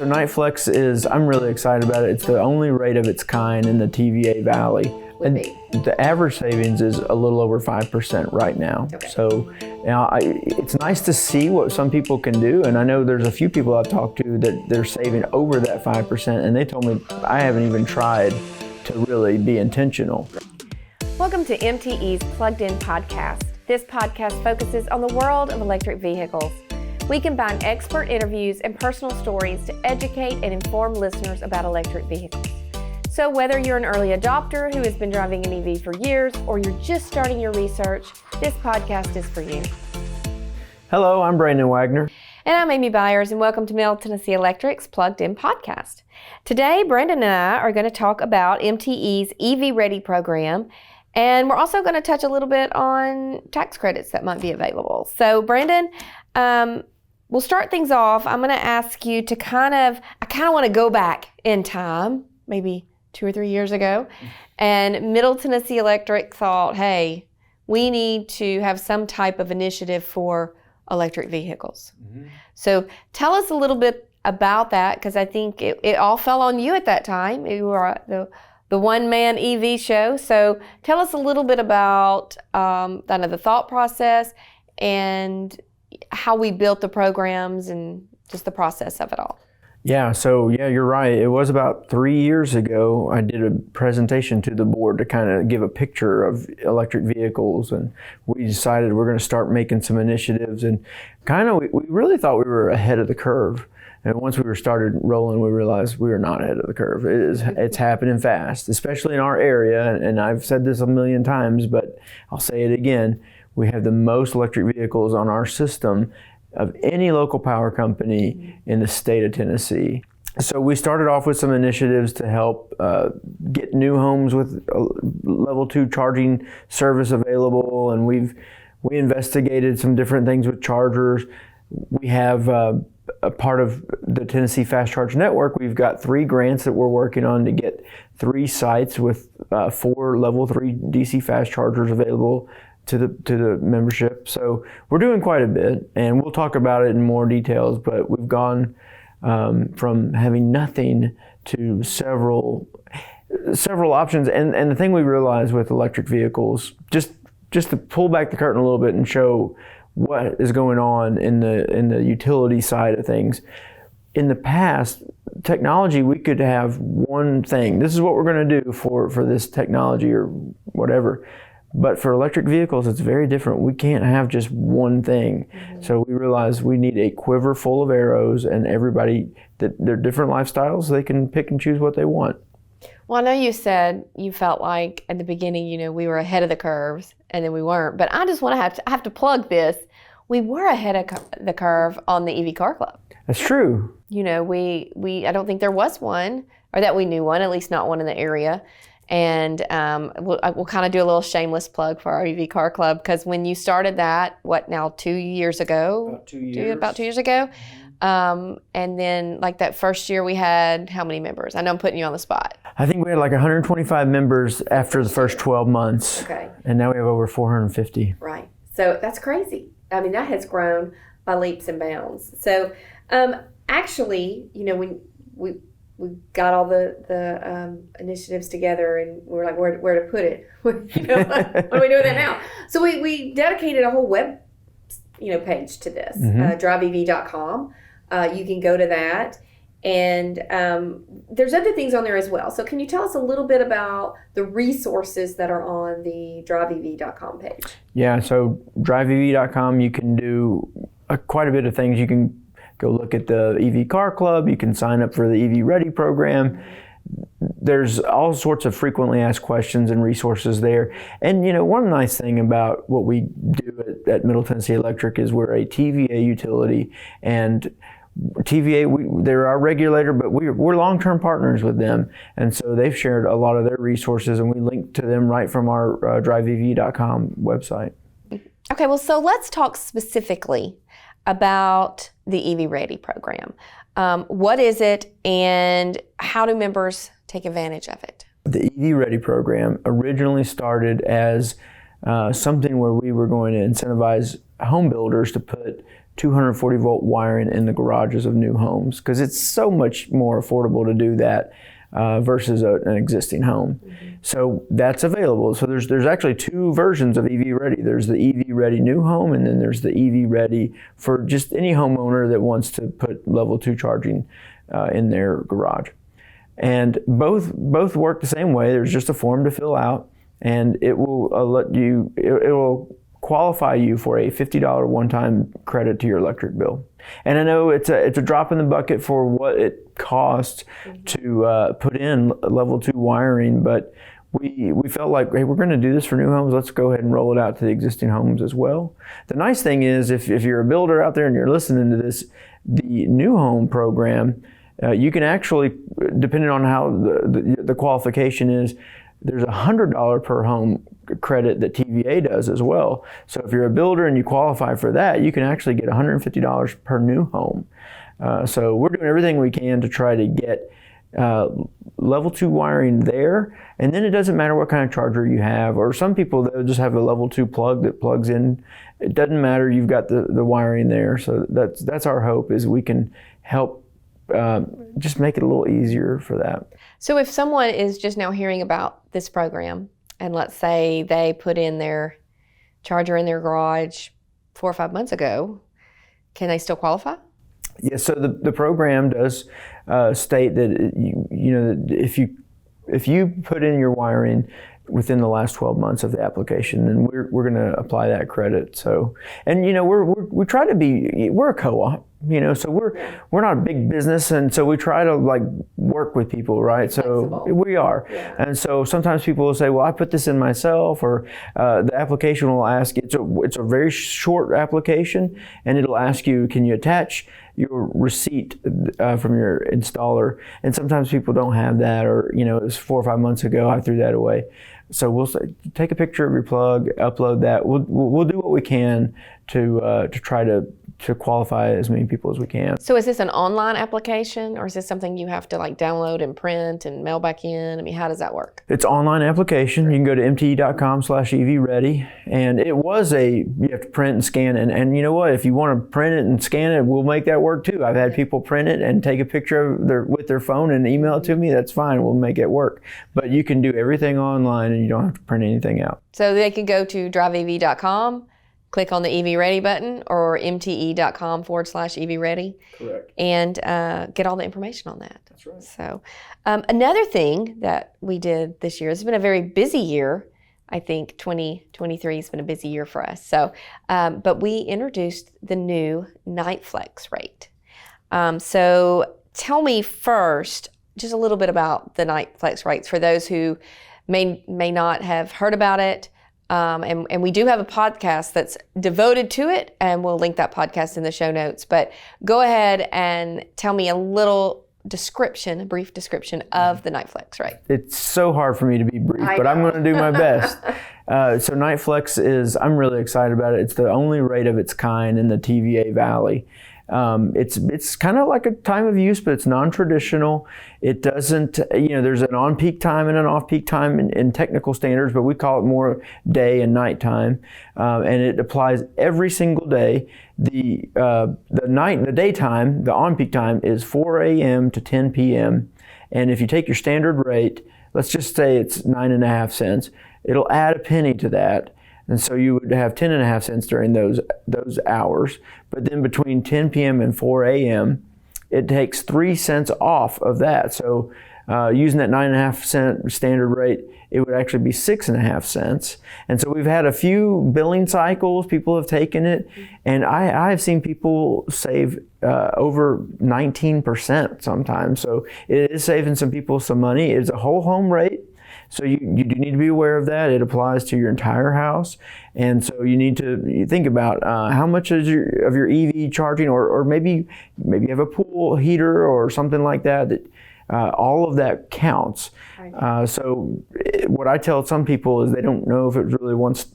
so NightFlex I'm really excited about it. It's the only rate of its kind in the TVA Valley. And the average savings is a little over 5% right now. Okay. So it's nice to see what some people can do. And I know there's a few people I've talked to that they're saving over that 5%. And they told me I haven't even tried to really be intentional. Welcome to MTE's Plugged In podcast. This podcast focuses on the world of electric vehicles. We combine expert interviews and personal stories to educate and inform listeners about electric vehicles. So whether you're an early adopter who has been driving an EV for years or you're just starting your research, this podcast is for you. Hello, I'm Brandon Wagner. And I'm Amy Byers, and welcome to Middle Tennessee Electric's Plugged In podcast. Today, Brandon and I are going to talk about MTE's EV Ready program, and we're also going to touch a little bit on tax credits that might be available. So Brandon, we'll start things off. I'm going to ask you to I want to go back in time, maybe 2 or 3 years ago, and Middle Tennessee Electric thought, hey, we need to have some type of initiative for electric vehicles. Mm-hmm. So tell us a little bit about that, because I think it all fell on you at that time. You were the one-man EV show. So tell us a little bit about kind of the thought process and how we built the programs and just the process of it all. Yeah, you're right. It was about 3 years ago I did a presentation to the board to kind of give a picture of electric vehicles, and we decided we're going to start making some initiatives, and we really thought we were ahead of the curve. And once we started rolling, we realized we were not ahead of the curve. It's happening fast, especially in our area, and I've said this a million times, but I'll say it again. We have the most electric vehicles on our system of any local power company in the state of Tennessee. So we started off with some initiatives to help get new homes with level 2 charging service available, and we investigated some different things with chargers. We have a part of the Tennessee Fast Charge Network. We've got 3 grants that we're working on to get 3 sites with 4 level 3 DC fast chargers available to the membership. So we're doing quite a bit, and we'll talk about it in more details, but we've gone from having nothing to several options. And the thing we realized with electric vehicles, just to pull back the curtain a little bit and show what is going on in the utility side of things. In the past, technology, we could have one thing. This is what we're going to do for this technology or whatever. But for electric vehicles, it's very different. We can't have just one thing. Mm-hmm. So we realized we need a quiver full of arrows, and everybody, that they're different lifestyles, they can pick and choose what they want. Well, I know you said you felt like at the beginning, we were ahead of the curves, and then we weren't. But I just want to have to plug this. We were ahead of the curve on the EV Car Club. That's true. I don't think there was one, or that we knew one, at least not one in the area. And we'll kind of do a little shameless plug for our EV Car Club, because when you started that, 2 years ago? About 2 years. About 2 years ago. And then that first year we had how many members? I know I'm putting you on the spot. I think we had 125 members after the first 12 months. Okay. And now we have over 450. Right. So that's crazy. I mean, that has grown by leaps and bounds. So actually, when we got all the initiatives together, and we were like, where to put it? What are we doing with that now? So we dedicated a whole web page to this, driveev.com. You can go to that, and there's other things on there as well. So can you tell us a little bit about the resources that are on the driveev.com page? Yeah, so driveev.com, you can do quite a bit of things. You can go look at the EV Car Club. You can sign up for the EV Ready program. There's all sorts of frequently asked questions and resources there. And one nice thing about what we do at Middle Tennessee Electric is we're a TVA utility, and TVA, they're our regulator, but we're long-term partners with them. And so they've shared a lot of their resources, and we link to them right from our driveev.com website. Okay, well, so let's talk specifically about the EV Ready program. What is it, and how do members take advantage of it? The EV Ready program originally started as something where we were going to incentivize home builders to put 240 volt wiring in the garages of new homes, because it's so much more affordable to do that versus an existing home. So that's available. So there's actually two versions of EV Ready. There's the EV Ready new home, and then there's the EV Ready for just any homeowner that wants to put level 2 charging in their garage. And both work the same way. There's just a form to fill out, and it will it will qualify you for a $50 one-time credit to your electric bill. And I know it's a drop in the bucket for what it costs to put in level 2 wiring, but we felt like, hey, we're going to do this for new homes. Let's go ahead and roll it out to the existing homes as well. The nice thing is, if you're a builder out there and you're listening to this, the new home program, you can actually, depending on how the qualification is, there's $100 per home credit that TVA does as well. So if you're a builder and you qualify for that, you can actually get $150 per new home. So we're doing everything we can to try to get level 2 wiring there, and then it doesn't matter what kind of charger you have, or some people, they'll just have a level 2 plug that plugs in. It doesn't matter, you've got the wiring there. So that's our hope, is we can help just make it a little easier for that. So if someone is just now hearing about this program, and let's say they put in their charger in their garage 4 or 5 months ago, can they still qualify? Yes, so the program does state that if you put in your wiring within the last 12 months of the application, then we're going to apply that credit. So, and we try to be, we're a co-op, so we're not a big business, and so we try to work with people, right? So flexible. we are, yeah. And so sometimes people will say, well, I put this in myself, or the application will ask, it's a very short application, and it'll ask you, can you attach your receipt from your installer? And sometimes people don't have that, or it was 4 or 5 months ago, I threw that away. So we'll say, take a picture of your plug, upload that. We'll do what we can to try to qualify as many people as we can. So is this an online application, or is this something you have to download and print and mail back in? I mean, how does that work? It's an online application. You can go to mte.com/evready, and you have to print and scan, and you know what? If you want to print it and scan it, we'll make that work too. I've had people print it and take a picture with their phone and email it to me. That's fine. We'll make it work. But you can do everything online, and you don't have to print anything out. So they can go to driveev.com, click on the EV Ready button, or mte.com/EV Ready. Correct. And get all the information on that. That's right. So another thing that we did this year, it's been a very busy year. I think 2023 has been a busy year for us. So, but we introduced the new Night Flex rate. So tell me first just a little bit about the Night Flex rates for those who may not have heard about it. And we do have a podcast that's devoted to it, and we'll link that podcast in the show notes. But go ahead and tell me a brief description of the Night Flex rate. It's so hard for me to be brief, but I'm going to do my best. So Night Flex I'm really excited about it. It's the only rate of its kind in the TVA Valley. It's kind of like a time of use, but it's non-traditional. It doesn't, there's an on-peak time and an off-peak time in technical standards, but we call it more day and night time. And it applies every single day. The daytime, the on-peak time is 4 a.m. to 10 p.m. And if you take your standard rate, let's just say it's 9.5 cents, it'll add a penny to that. And so you would have 10.5 cents during those hours. But then between 10 p.m. and 4 a.m., it takes 3 cents off of that. So using that 9.5 cent standard rate, it would actually be 6.5 cents. And so we've had a few billing cycles. People have taken it. And I have seen people save over 19% sometimes. So it is saving some people some money. It's a whole home rate. So you do need to be aware of that. It applies to your entire house. And so you need to think about how much of your EV charging, or maybe you have a pool heater or something like that, all of that counts. So what I tell some people is they don't know if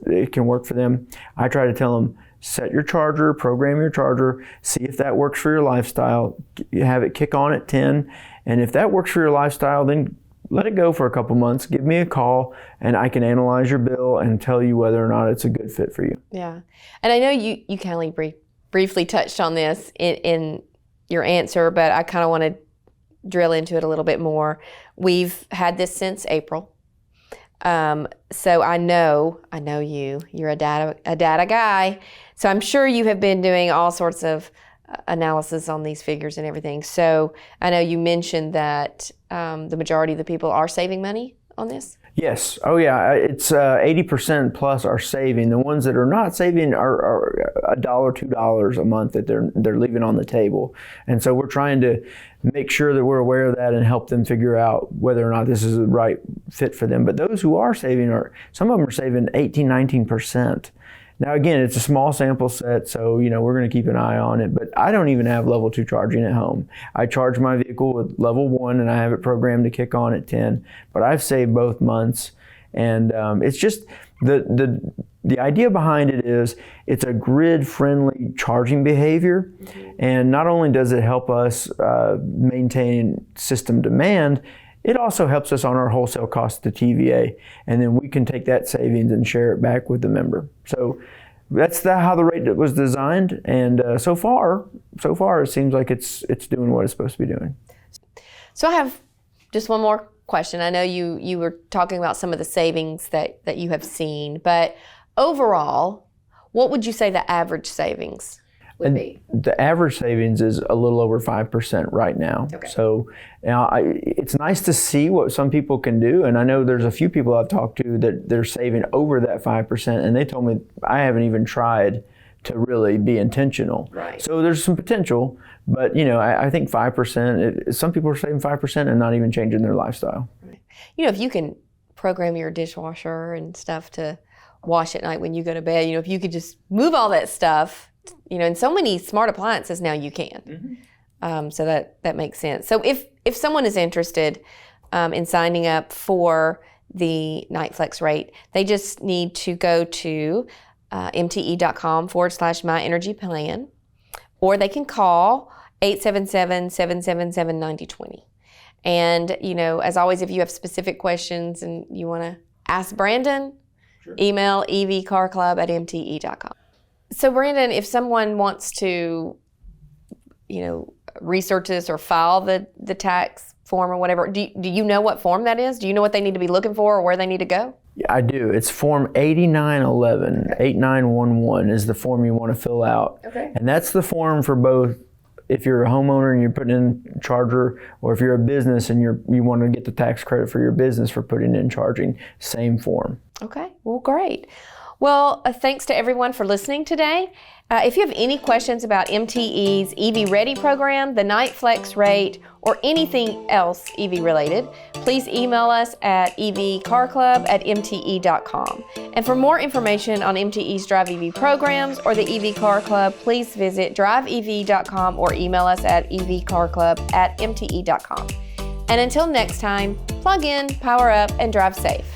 it can work for them. I try to tell them, set your charger, program your charger, see if that works for your lifestyle, have it kick on at 10. And if that works for your lifestyle, then let it go for a couple months, give me a call, and I can analyze your bill and tell you whether or not it's a good fit for you. Yeah. And I know you can only briefly touched on this in your answer, but I kind of want to drill into it a little bit more. We've had this since April. So I know you're a data guy. So I'm sure you have been doing all sorts of analysis on these figures and everything. So I know you mentioned that the majority of the people are saving money on this. Yes. Oh, yeah. It's 80% plus are saving. The ones that are not saving are $1, $2 a month that they're leaving on the table. And so we're trying to make sure that we're aware of that and help them figure out whether or not this is the right fit for them. But those who are saving some of them are saving 18, 19%. Now, again, it's a small sample set, so we're going to keep an eye on it. But I don't even have level 2 charging at home. I charge my vehicle with level 1, and I have it programmed to kick on at 10. But I've saved both months, and it's just the idea behind it is it's a grid-friendly charging behavior, and not only does it help us maintain system demand, it also helps us on our wholesale cost to TVA, and then we can take that savings and share it back with the member. So that's how the rate was designed, and so far it seems like it's doing what it's supposed to be doing. So I have just one more question. I know you were talking about some of the savings that you have seen, but overall, what would you say the average savings would be? The average savings is a little over 5% right now. Okay. So it's nice to see what some people can do. And I know there's a few people I've talked to that they're saving over that 5%. And they told me, I haven't even tried to really be intentional. Right. So there's some potential. But, I think 5%, some people are saving 5% and not even changing their lifestyle. Right. If you can program your dishwasher and stuff to wash at night when you go to bed, if you could just move all that stuff, and so many smart appliances now you can. So that makes sense. So if someone is interested in signing up for the NightFlex rate, they just need to go to mte.com/myenergyplan, or they can call 877-777-9020. And, as always, if you have specific questions and you want to ask Brandon, sure, email evcarclub@mte.com. So Brandon, if someone wants to, research this or file the tax form or whatever, do you know what form that is? Do you know what they need to be looking for or where they need to go? Yeah, I do. It's Form 8911, okay. 8911 is the form you want to fill out. Okay. And that's the form for both if you're a homeowner and you're putting in charger, or if you're a business and you want to get the tax credit for your business for putting in charging, same form. Okay, well, great. Well, thanks to everyone for listening today. If you have any questions about MTE's EV Ready program, the NightFlex rate, or anything else EV related, please email us at evcarclub@mte.com. And for more information on MTE's Drive EV programs or the EV Car Club, please visit driveev.com or email us at evcarclub@mte.com. And until next time, plug in, power up, and drive safe.